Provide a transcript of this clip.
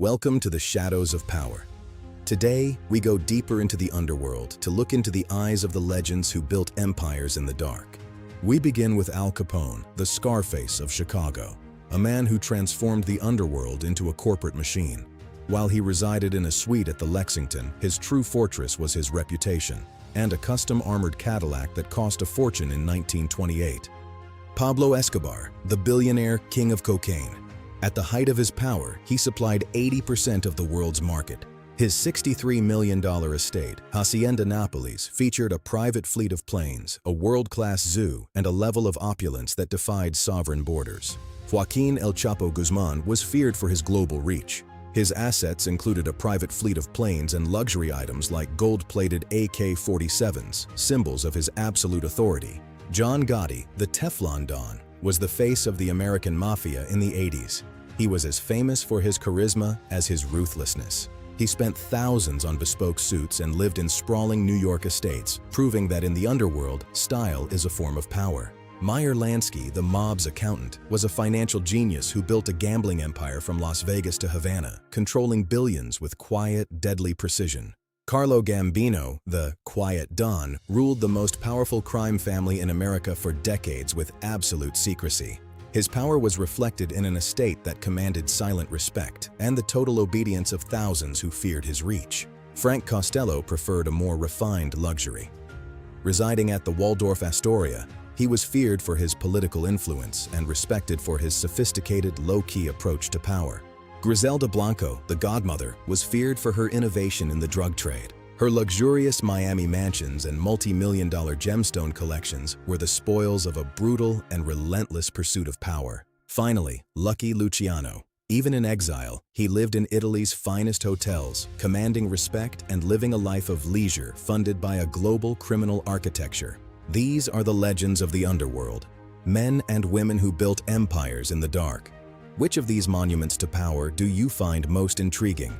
Welcome to the Shadows of Power. Today, we go deeper into the underworld to look into the eyes of the legends who built empires in the dark. We begin with Al Capone, the Scarface of Chicago, a man who transformed the underworld into a corporate machine. While he resided in a suite at the Lexington, his true fortress was his reputation, and a custom-armored Cadillac that cost a fortune in 1928. Pablo Escobar, the billionaire king of cocaine. At the height of his power, he supplied 80% of the world's market. His $63 million estate, Hacienda Nápoles, featured a private fleet of planes, a world-class zoo, and a level of opulence that defied sovereign borders. Joaquin El Chapo Guzman was feared for his global reach. His assets included a private fleet of planes and luxury items like gold-plated AK-47s, symbols of his absolute authority. John Gotti, the Teflon Don, was the face of the American Mafia in the 80s. He was as famous for his charisma as his ruthlessness. He spent thousands on bespoke suits and lived in sprawling New York estates, proving that in the underworld, style is a form of power. Meyer Lansky, the mob's accountant, was a financial genius who built a gambling empire from Las Vegas to Havana, controlling billions with quiet, deadly precision. Carlo Gambino, the Quiet Don, ruled the most powerful crime family in America for decades with absolute secrecy. His power was reflected in an estate that commanded silent respect and the total obedience of thousands who feared his reach. Frank Costello preferred a more refined luxury. Residing at the Waldorf Astoria, he was feared for his political influence and respected for his sophisticated, low-key approach to power. Griselda Blanco, the godmother, was feared for her innovation in the drug trade. Her luxurious Miami mansions and multi-million-dollar gemstone collections were the spoils of a brutal and relentless pursuit of power. Finally, Lucky Luciano. Even in exile, he lived in Italy's finest hotels, commanding respect and living a life of leisure funded by a global criminal architecture. These are the legends of the underworld, men and women who built empires in the dark. Which of these monuments to power do you find most intriguing?